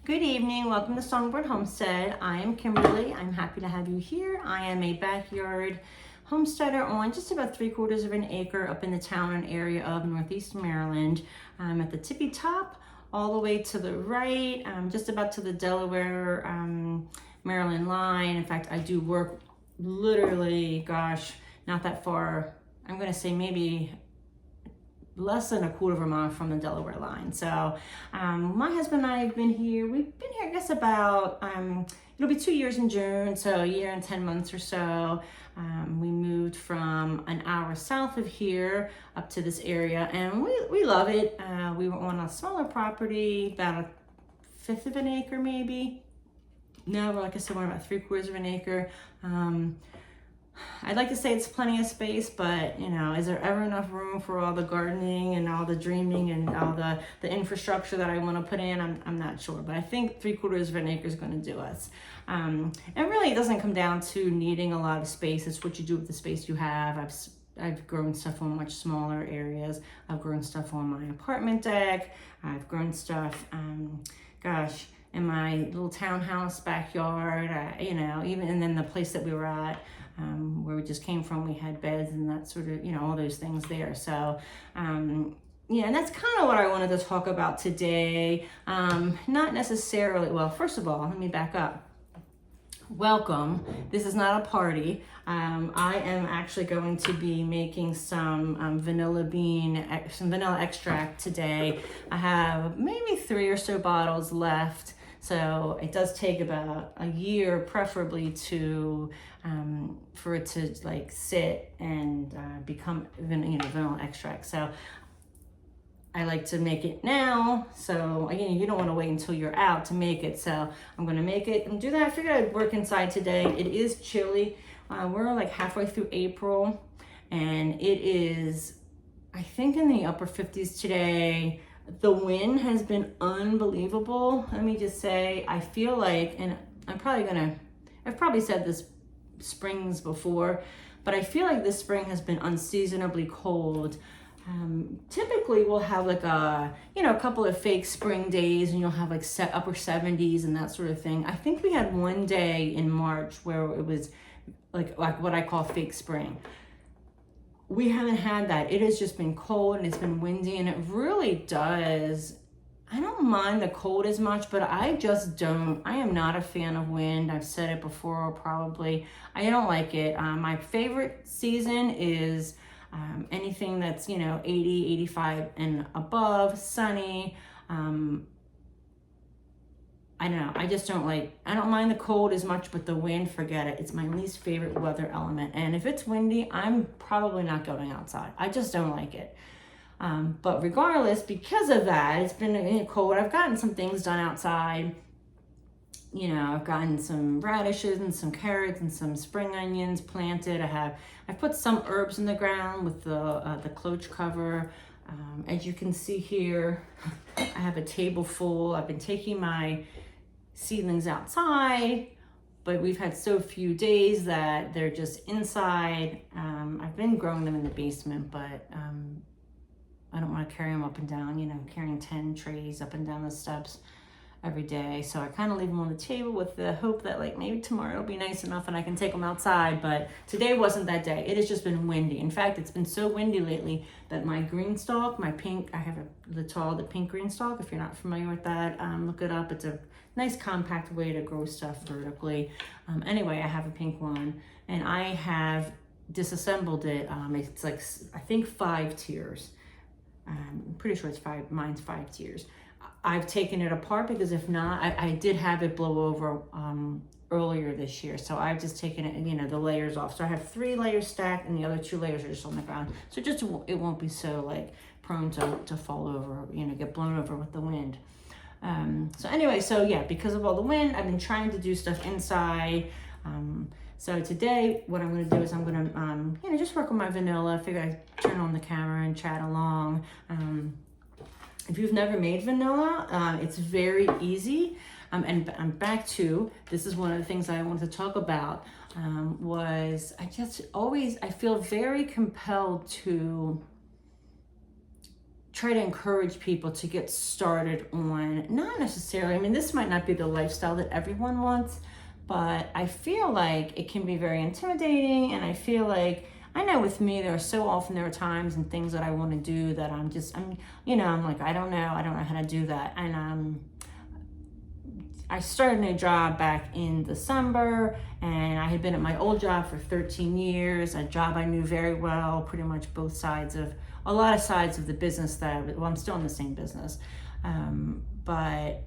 Good evening. Welcome to Songbird Homestead. I am Kimberly. I'm happy to have you here. I am a backyard homesteader on just about 3/4 of an acre up in the town and area of Northeast Maryland. I'm at the tippy top, all the way to the right, just about to the Delaware, Maryland line. In fact, I do work literally, gosh, not that far. I'm going to say maybe less than 1/4 of a mile from the Delaware line. So my husband and I have been here. We've been here, I guess, about, it'll be 2 years in June, so a year and 10 months or so. We moved from an hour south of here up to this area, and we love it. We were on a smaller property, about 1/5 of an acre maybe. Now we're, like I said, we're about 3/4 of an acre. I'd like to say it's plenty of space, but you know, is there ever enough room for all the gardening and all the dreaming and all the infrastructure that I want to put in? I'm not sure, but I think 3/4 of an acre is going to do us. And really, it doesn't come down to needing a lot of space. It's what you do with the space you have. I've grown stuff on much smaller areas. I've grown stuff on my apartment deck. I've grown stuff, gosh, in my little townhouse backyard. You know, even and then the place that we were at. Where we just came from, we had beds and that sort of, you know, all those things there. So, yeah, and that's kind of what I wanted to talk about today. Not necessarily, well, first of all, let me back up. Welcome. This is not a party. I am actually going to be making some vanilla extract today. I have maybe 3 or so bottles left. So it does take about a year, preferably, to for it to like sit and become vanilla extract. So I like to make it now. So again, you don't want to wait until you're out to make it. So I'm going to make it and do that. I figured I'd work inside today. It is chilly. We're like halfway through April, and it is, I think, in the upper 50s today. The wind has been unbelievable. Let me just say, I feel like, and I've probably said this springs before, but I feel like this spring has been unseasonably cold. Typically we'll have like a couple of fake spring days, and you'll have like upper 70s and that sort of thing. I think we had one day in March where it was like what I call fake spring. We haven't had that. It has just been cold and it's been windy, and it really does. I don't mind the cold as much, but I am not a fan of wind. I've said it before, probably. I don't like it. My favorite season is anything that's, 80, 85 and above, sunny. I don't know. I don't mind the cold as much, but the wind, forget it. It's my least favorite weather element. And if it's windy, I'm probably not going outside. I just don't like it. But regardless, because of that, it's been cold. I've gotten some things done outside. I've gotten some radishes and some carrots and some spring onions planted. I've put some herbs in the ground with the cloche cover. As you can see here, I have a table full. I've been taking my seedlings outside, but we've had so few days that they're just inside. I've been growing them in the basement, but I don't want to carry them up and down, carrying 10 trays up and down the steps every day. So I kind of leave them on the table with the hope that like maybe tomorrow it'll be nice enough and I can take them outside. But today wasn't that day. It has just been windy. In fact, it's been so windy lately that my green stalk, my pink, I have the pink green stalk. If you're not familiar with that, look it up. It's a nice compact way to grow stuff vertically. Anyway, I have a pink one, and I have disassembled it. It's like, I think 5 tiers. I'm pretty sure it's 5. Mine's 5 tiers. I've taken it apart because if not, I did have it blow over earlier this year. So I've just taken it, the layers off. So I have 3 layers stacked, and the other 2 layers are just on the ground. So just it won't be so like prone to fall over, get blown over with the wind. So anyway, yeah, because of all the wind, I've been trying to do stuff inside. So today, what I'm going to do is I'm going to, just work on my vanilla. I figure I turn on the camera and chat along. If you've never made vanilla, it's very easy. And I'm back to, this is one of the things I wanted to talk about, was I feel very compelled to try to encourage people to get started on, not necessarily, I mean, this might not be the lifestyle that everyone wants, but I feel like it can be very intimidating. And I feel like, I know with me, there are times and things that I want to do that I'm like, I don't know how to do that. And I started a new job back in December, and I had been at my old job for 13 years, a job I knew very well, pretty much a lot of sides of the business I'm still in the same business. But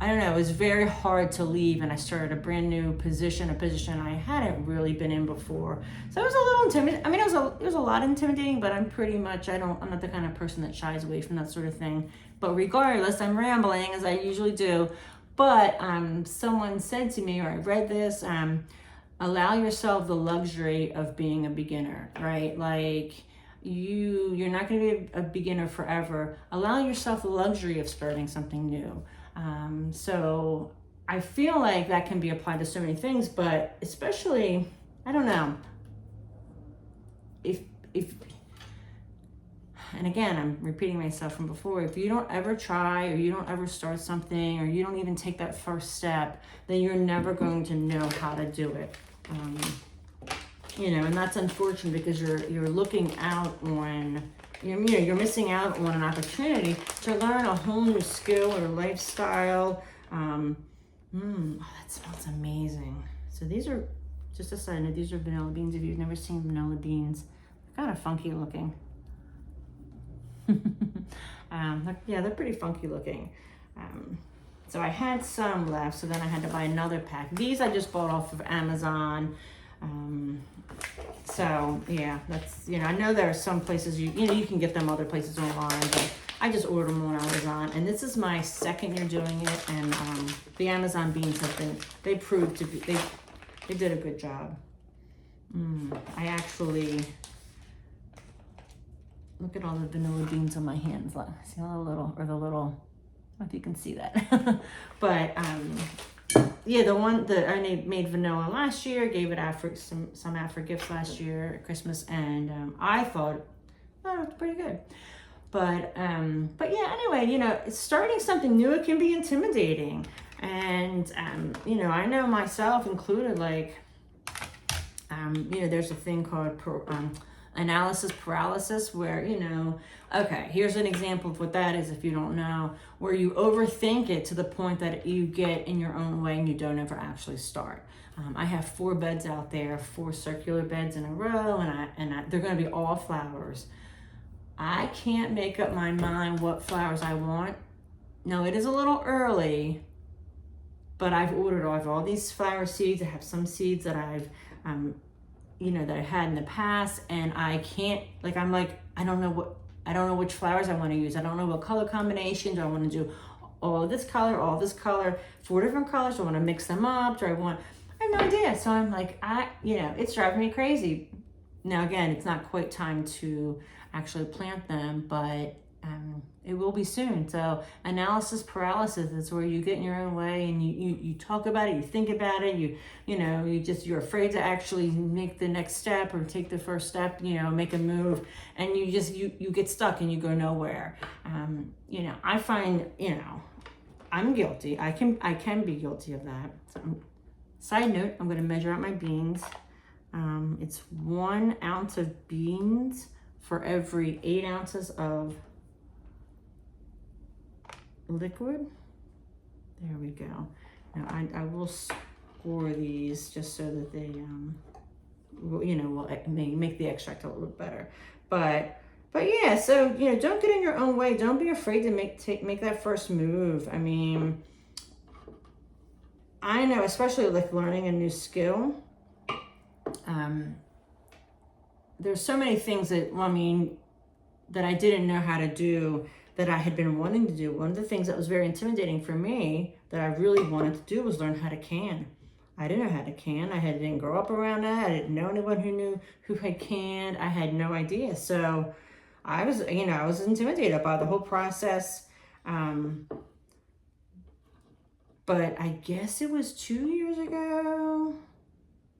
I don't know, it was very hard to leave, and I started a brand new position, a position I hadn't really been in before. So it was a little intimidating. I mean, it was a lot intimidating, but I'm not the kind of person that shies away from that sort of thing. But regardless, I'm rambling as I usually do. But someone said to me, or I read this, allow yourself the luxury of being a beginner, right? Like you're not going to be a beginner forever. Allow yourself the luxury of starting something new. So I feel like that can be applied to so many things, but especially, I don't know, if and again, I'm repeating myself from before, if you don't ever try, or you don't ever start something, or you don't even take that first step, then you're never going to know how to do it. And that's unfortunate, because you're looking out on, you're missing out on an opportunity to learn a whole new skill or lifestyle. Oh, that smells amazing. So these are, just a side note, these are vanilla beans. If you've never seen vanilla beans, they're kind of funky looking. They're pretty funky looking. So I had some left, so then I had to buy another pack. These I just bought off of Amazon. So yeah, that's, I know there are some places you can get them other places online, but I just ordered them on Amazon, and this is my second year doing it, and the Amazon beans they proved to be, they did a good job. I actually, look at all the vanilla beans on my hands. See all the little, I don't know if you can see that. But the one that I made vanilla last year, gave it out for some out for gifts last year at Christmas, and I thought, oh, it's pretty good. But yeah, anyway, starting something new, it can be intimidating. And I know myself included, like, there's a thing called analysis paralysis, where, okay, here's an example of what that is, if you don't know, where you overthink it to the point that you get in your own way and you don't ever actually start. I have 4 beds out there, 4 circular beds in a row, and they're going to be all flowers. I can't make up my mind what flowers I want. No, it is a little early, but I've ordered all these flower seeds. I have some seeds that I've that I had in the past, and I can't, like, I'm like, I don't know which flowers I want to use. I don't know what color combinations. I want to do all this color, 4 different colors. I want to mix them up. I have no idea. So I'm like, it's driving me crazy. Now, again, it's not quite time to actually plant them, but it will be soon. So analysis paralysis is where you get in your own way, and you talk about it, you think about it, you're afraid to actually make the next step or take the first step, make a move, and you get stuck and you go nowhere. I find, I'm guilty. I can be guilty of that. So, side note, I'm going to measure out my beans. It's 1 ounce of beans for every 8 ounces of liquid. There we go. Now I will score these just so that they will make the extract a little bit better. But yeah, so don't get in your own way. Don't be afraid to make that first move. I mean, I know, especially like learning a new skill, there's so many things that I didn't know how to do, that I had been wanting to do. One of the things that was very intimidating for me that I really wanted to do was learn how to can. I didn't know how to can. I didn't grow up around that. I didn't know anyone who had canned. I had no idea. So I was intimidated by the whole process. But I guess it was 2 years ago.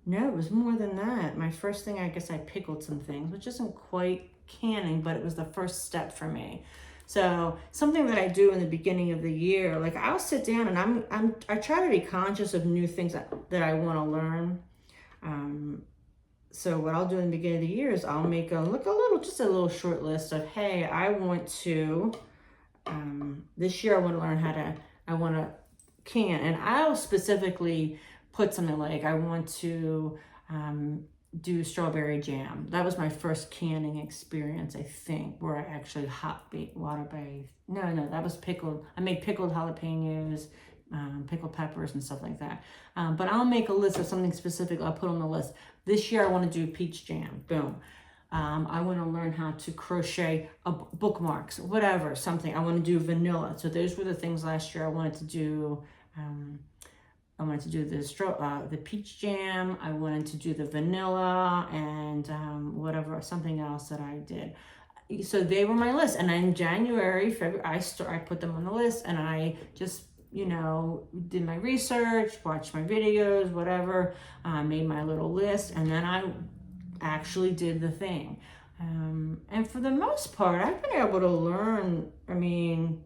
No, it was more than that. My first thing, I guess I pickled some things, which isn't quite canning, but it was the first step for me. So something that I do in the beginning of the year, like I'll sit down and I try to be conscious of new things that I want to learn. So what I'll do in the beginning of the year is I'll make just a little short list of, hey, I want to, this year I want to learn I want to can, and I'll specifically put something like, I want to do strawberry jam. That was my first canning experience, I think, where I actually water bathed. No, that was pickled. I made pickled jalapenos, pickled peppers and stuff like that. But I'll make a list of something specific I'll put on the list. This year I want to do peach jam. Boom. I want to learn how to crochet bookmarks, whatever, something. I want to do vanilla. So those were the things last year I wanted to do. I wanted to do the peach jam. I wanted to do the vanilla and whatever, something else that I did. So they were my list. And in January, February, I put them on the list, and I just, did my research, watched my videos, whatever, made my little list, and then I actually did the thing. And for the most part, I've been able to learn. I mean,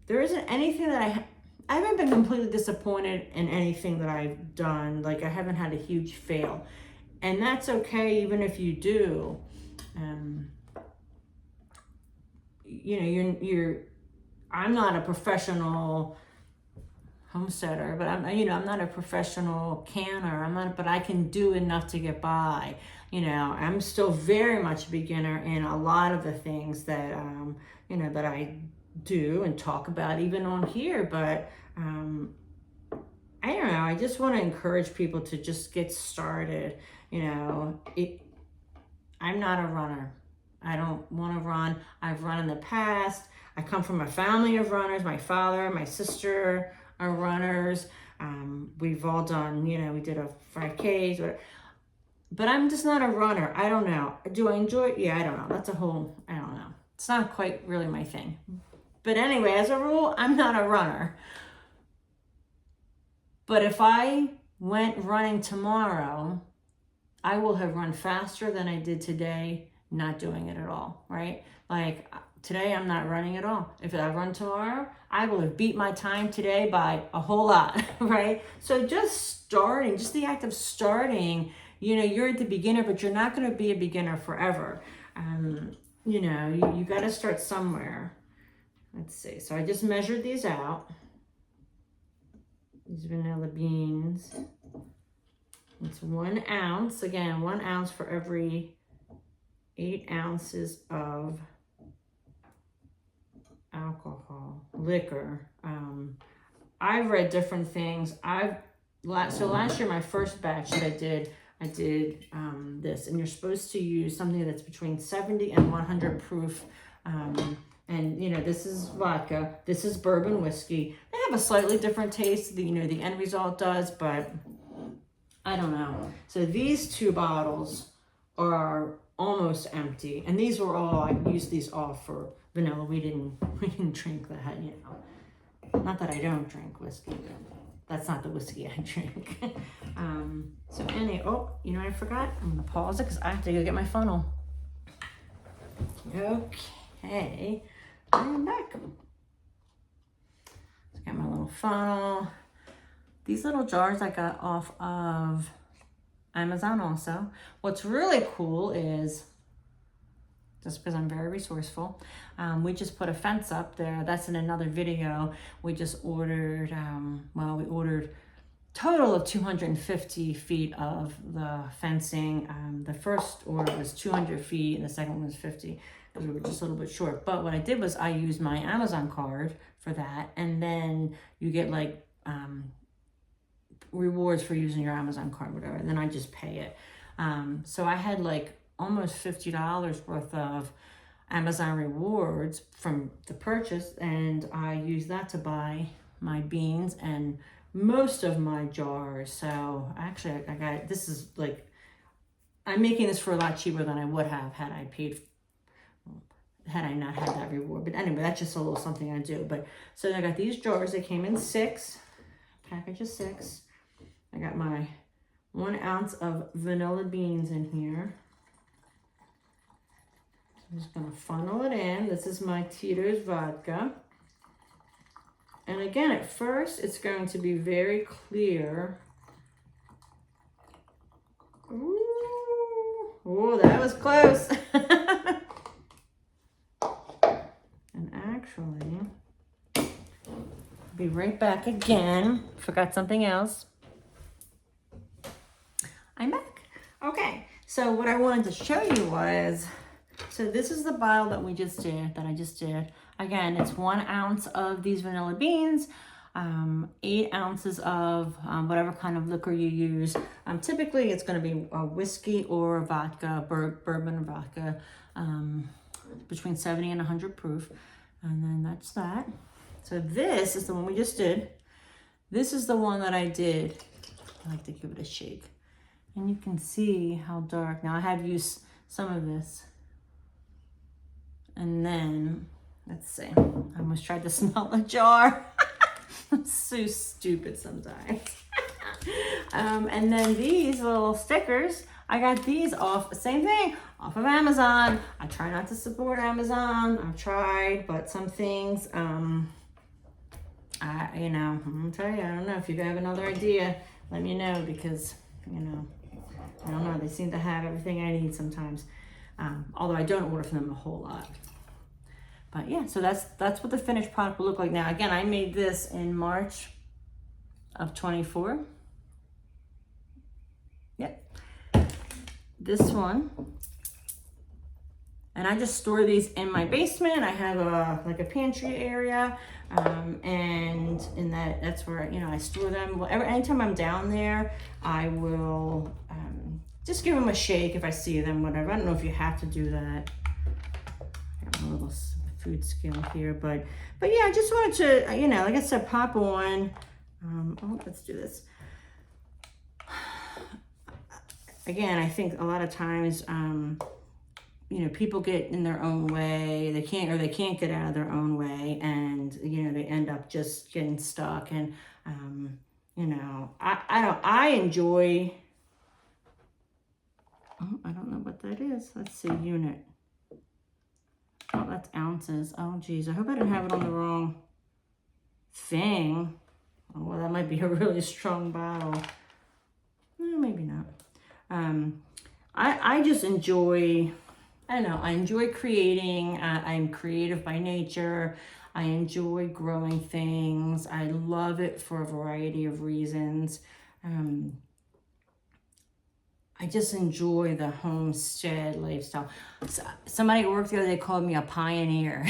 there isn't anything that I haven't been completely disappointed in anything that I've done. Like, I haven't had a huge fail. And that's okay, even if you do. I'm not a professional homesteader, but I'm not a professional canner. But I can do enough to get by. I'm still very much a beginner in a lot of the things that, that I do and talk about even on here. But I don't know, I just want to encourage people to just get started. I'm not a runner. I don't want to run. I've run in the past. I come from a family of runners. My father, my sister are runners. We've all done, we did a 5Ks, whatever. But I'm just not a runner. I don't know. Do I enjoy it? Yeah, I don't know. I don't know. It's not quite really my thing. But anyway, as a rule, I'm not a runner. But if I went running tomorrow, I will have run faster than I did today, not doing it at all, right? Like today, I'm not running at all. If I run tomorrow, I will have beat my time today by a whole lot, right? So just the act of starting, you're at the beginner, but you're not going to be a beginner forever. You got to start somewhere. Let's see. So I just measured these out. These vanilla beans. It's 1 ounce. Again, 1 ounce for every 8 ounces of liquor. I've read different things. So last year, my first batch that I did this, and you're supposed to use something that's between 70 and 100 proof. And this is vodka, this is bourbon whiskey. They have a slightly different taste, the end result does, but I don't know. So these 2 bottles are almost empty, and I used these all for vanilla. We didn't drink that, Not that I don't drink whiskey, that's not the whiskey I drink. I forgot. I'm gonna pause it because I have to go get my funnel. Okay. I'm back. So I got my little funnel. These little jars I got off of Amazon also. What's really cool is, just because I'm very resourceful, we just put a fence up there. That's in another video. We just ordered, we ordered total of 250 feet of the fencing. The first order was 200 feet and the second one was 50. Because we were just a little bit short. But what I did was I used my Amazon card for that, and then you get like rewards for using your Amazon card, whatever, and then I just pay it. So I had like almost $50 worth of Amazon rewards from the purchase, and I used that to buy my beans and most of my jars. So actually I'm making this for a lot cheaper than I would have had I not had that reward. But anyway, that's just a little something I do. But so I got these jars. They came in 6, package of 6. I got my 1 ounce of vanilla beans in here. I'm just gonna funnel it in. This is my Tito's vodka. And again, at first, it's going to be very clear. Ooh, oh, that was close. And actually, be right back again. Forgot something else. I'm back. Okay, so what I wanted to show you was, so this is the bottle that I just did. Again, it's 1 ounce of these vanilla beans, 8 ounces of whatever kind of liquor you use. Typically, it's going to be a whiskey or a vodka, bourbon or vodka, between 70 and 100 proof. And then that's that. So this is the one we just did. This is the one that I did. I like to give it a shake. And you can see how dark. Now I have used some of this. And then, let's see. I almost tried to smell the jar. I'm so stupid sometimes. And then these little stickers, I got these off, same thing, off of Amazon. I try not to support Amazon. I've tried, but some things, I'm gonna tell you, I don't know if you have another idea, let me know, because, I don't know, they seem to have everything I need sometimes. Although I don't order from them a whole lot. But yeah, so that's what the finished product will look like. Now, again, I made this in March of 24. Yep. This one. And I just store these in my basement. I have a pantry area. And in that's where, I store them. Anytime I'm down there, I will just give them a shake if I see them, whatever. I don't know if you have to do that. I got a little food scale here, but yeah, I just wanted to, like I said, pop on. Let's do this. Again, I think a lot of times, people get in their own way. They can't get out of their own way, and they end up just getting stuck. And I enjoy. Oh, I don't know what that is. Let's see, unit. Oh, that's ounces. Oh, geez. I hope I didn't have it on the wrong thing. Oh, well, that might be a really strong bottle. Maybe not. I just enjoy, I don't know, I enjoy creating. I'm creative by nature. I enjoy growing things. I love it for a variety of reasons. I just enjoy the homestead lifestyle. Somebody at work the other day called me a pioneer.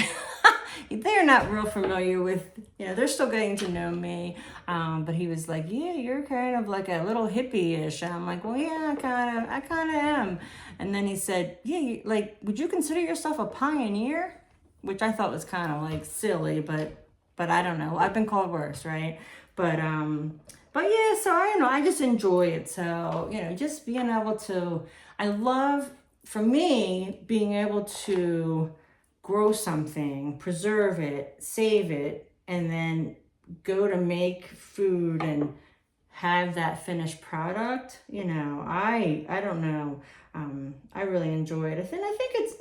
They're not real familiar with, they're still getting to know me. But he was like, yeah, you're kind of like a little hippie-ish. And I'm like, well, yeah, I kind of am. And then he said, yeah, would you consider yourself a pioneer? Which I thought was kind of like silly, but I don't know. I've been called worse, right? But yeah, so I just enjoy it. So, just being able to, I love, for me, being able to grow something, preserve it, save it, and then go to make food and have that finished product. I don't know. I really enjoy it. And I think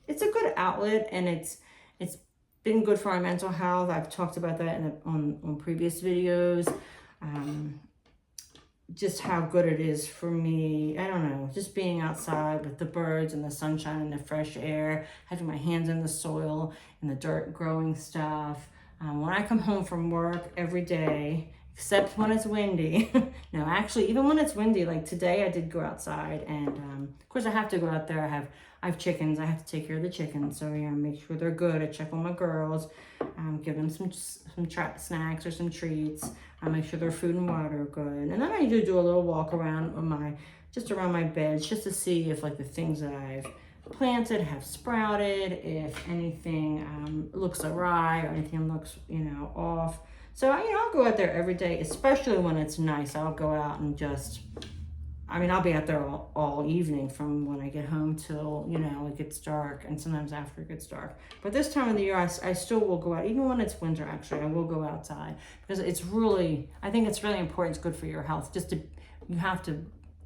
it's a good outlet, and it's been good for our mental health. I've talked about that on previous videos. Just how good it is for me. I don't know, just being outside with the birds and the sunshine and the fresh air, having my hands in the soil and the dirt, growing stuff. When I come home from work every day, except when it's windy. No, actually, even when it's windy, like today I did go outside, and of course I have to go out there. I have chickens. I have to take care of the chickens, so make sure they're good. I check on my girls, give them some snacks or some treats. I make sure their food and water are good, and then I do a little walk around around my beds, just to see if the things that I've planted have sprouted, if anything looks awry or anything looks off. So I'll go out there every day, especially when it's nice. I'll go out and I'll be out there all evening, from when I get home till, it gets dark, and sometimes after it gets dark. But this time of the year, I still will go out, even when it's winter, actually, I will go outside, because I think it's really important. It's good for your health.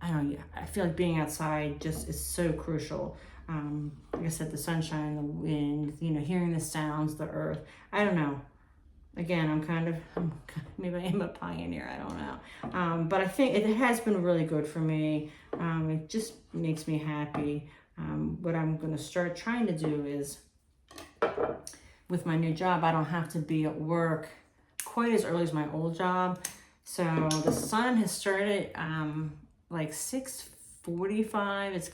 I feel like being outside just is so crucial. Like I said, the sunshine, the wind, you know, hearing the sounds, the earth. I don't know. Again, maybe I am a pioneer, I don't know. But I think it has been really good for me. It just makes me happy. What I'm going to start trying to do is, with my new job, I don't have to be at work quite as early as my old job. So the sun has started like 6:45. It's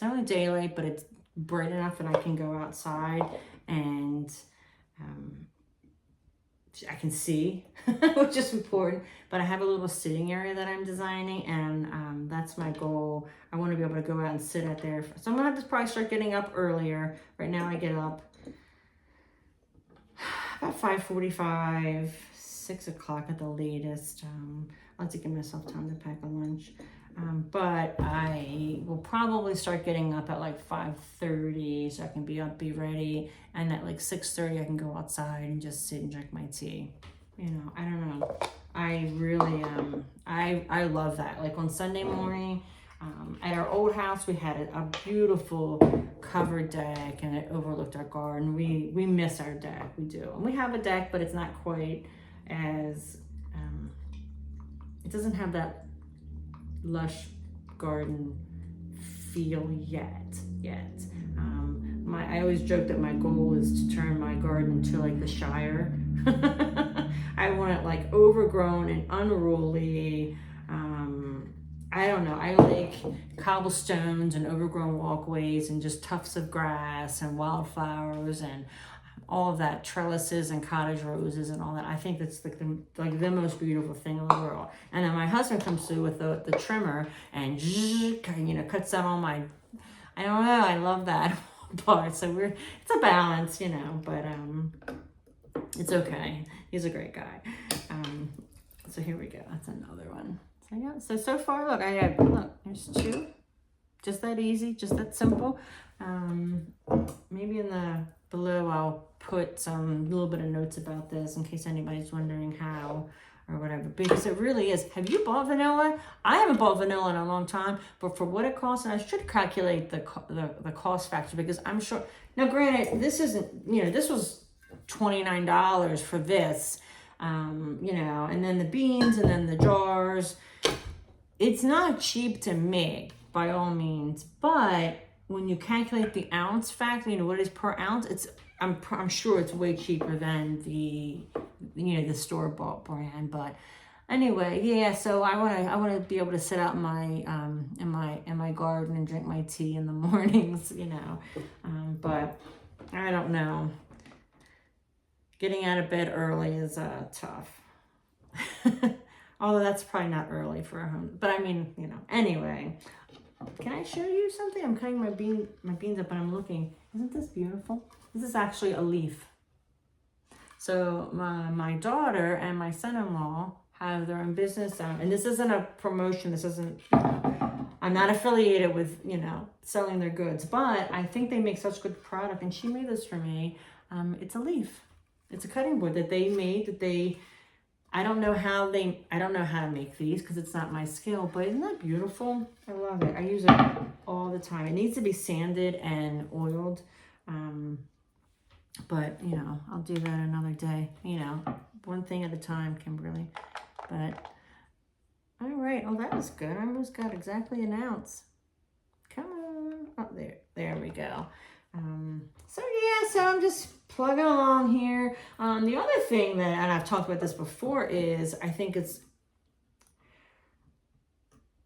only daylight, but it's bright enough that I can go outside and I can see, which is important. But I have a little sitting area that I'm designing, and that's my goal. I want to be able to go out and sit out there. So I'm gonna have to probably start getting up earlier. Right now I get up about 5:45, 6 o'clock at the latest. I'll have to give myself time to pack a lunch. But I will probably start getting up at like 5:30 so I can be up, be ready. And at like 6:30 I can go outside and just sit and drink my tea. You know, I don't know. I really, I love that. Like on Sunday morning, at our old house, we had a beautiful covered deck and it overlooked our garden. We miss our deck, we do. And we have a deck, but it's not quite as, it doesn't have that lush garden feel yet. I always joke that my goal is to turn my garden into like the Shire. I want it like overgrown and unruly. I don't know. I like cobblestones and overgrown walkways and just tufts of grass and wildflowers and all of that, trellises and cottage roses and all that. I think that's like the most beautiful thing in the world. And then my husband comes through with the trimmer and cuts down all my, I don't know, I love that part. So it's a balance, you know, but it's okay. He's a great guy. So here we go. That's another one. So yeah. So far, look, there's 2. Just that easy, just that simple. Maybe in the below I'll put a little bit of notes about this in case anybody's wondering how or whatever, because it really is. Have you bought vanilla? I haven't bought vanilla in a long time, but for what it costs, and I should calculate the cost factor, because I'm sure, now granted, this isn't, you know, this was $29 for this, you know, and then the beans and then the jars. It's not cheap to make by all means, but when you calculate the ounce factor, you know, what it is per ounce, I'm sure it's way cheaper than the store-bought brand. But anyway, yeah, so I want to be able to sit out in my garden and drink my tea in the mornings, you know. But I don't know. Getting out of bed early is tough. Although that's probably not early for a home, but I mean, you know, anyway. Can I show you something? I'm cutting my beans up and I'm looking. Isn't this beautiful? This is actually a leaf. So my daughter and my son-in-law have their own business, and this isn't a promotion. This isn't, I'm not affiliated with, you know, selling their goods, but I think they make such good product, and she made this for me. It's a leaf. It's a cutting board that they made, I don't know how to make these because it's not my skill, but isn't that beautiful? I love it. I use it all the time. It needs to be sanded and oiled. But you know, I'll do that another day. You know, one thing at a time, Kimberly. But all right. Oh, that was good. I almost got exactly an ounce. Come on. Oh, there we go. So yeah, so I'm just plugging along here. The other thing that, and I've talked about this before, is I think it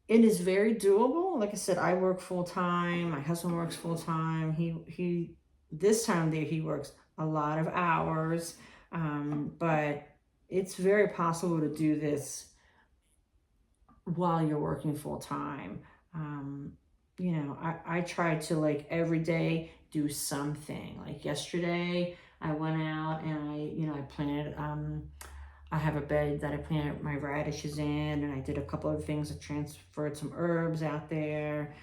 is very doable. Like I said, I work full time. My husband works full time. He this time of the year he works a lot of hours, but it's very possible to do this while you're working full time. You know, I try to like every day do something. Like yesterday, I went out and I planted, I have a bed that I planted my radishes in, and I did a couple of things. I transferred some herbs out there.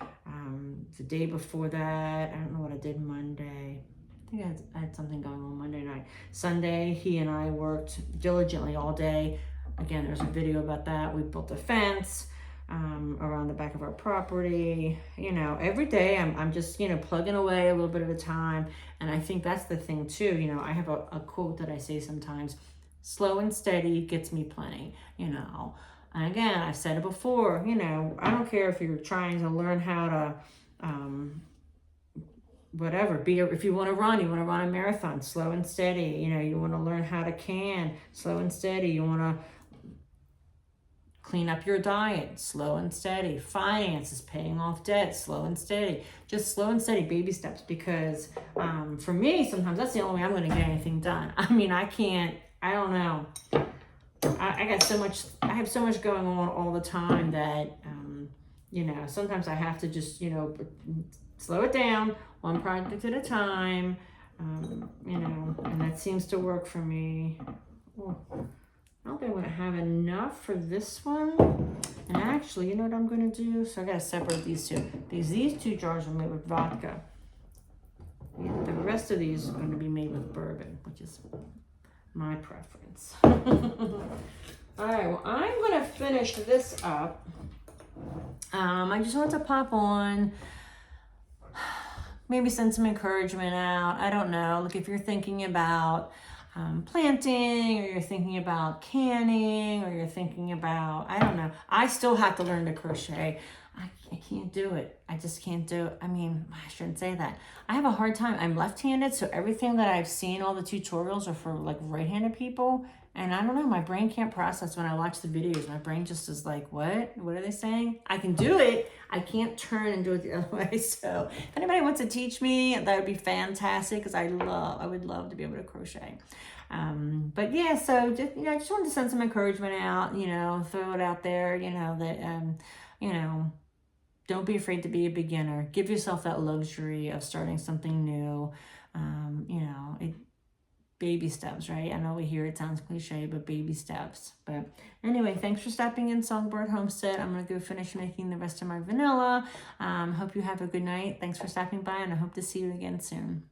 The day before that, I don't know what I did Monday. I think I had something going on Monday night. Sunday, he and I worked diligently all day. Again, there's a video about that. We built a fence. around the back of our property. You know, every day I'm just, you know, plugging away a little bit at a time. And I think that's the thing too. You know, I have a quote that I say sometimes: slow and steady gets me plenty, you know. And again, I've said it before, you know, I don't care if you're trying to learn how to, whatever, if you want to run a marathon, slow and steady. You know, you want to learn how to can, slow and steady. You want to clean up your diet, slow and steady. Finances, paying off debt, slow and steady. Just slow and steady, baby steps. Because for me, sometimes that's the only way I'm going to get anything done. I mean, I don't know. I got so much, I have so much going on all the time that, you know, sometimes I have to just, you know, slow it down, one project at a time, you know, and that seems to work for me. Oh, I don't think I'm going to have enough for this one. And actually, you know what I'm going to do? So I got to separate these two. These two jars are made with vodka. Yeah, the rest of these are going to be made with bourbon, which is my preference. All right, well, I'm going to finish this up. I just want to pop on, maybe send some encouragement out. I don't know. Like if you're thinking about planting, or you're thinking about canning, or you're thinking about, I don't know. I still have to learn to crochet. I can't do it. I just can't do it. I mean, I shouldn't say that. I have a hard time. I'm left-handed, so everything that I've seen, all the tutorials are for like right-handed people. And I don't know, my brain can't process when I watch the videos. My brain just is like, what? What are they saying? I can do it. I can't turn and do it the other way. So if anybody wants to teach me, that would be fantastic, because I would love to be able to crochet. But yeah, so just, you know, I just wanted to send some encouragement out, you know, throw it out there, you know, that, you know, don't be afraid to be a beginner. Give yourself that luxury of starting something new. You know, baby steps, right? I know we hear it sounds cliche, but baby steps. But anyway, thanks for stopping in, Songbird Homestead. I'm going to go finish making the rest of my vanilla. Hope you have a good night. Thanks for stopping by, and I hope to see you again soon.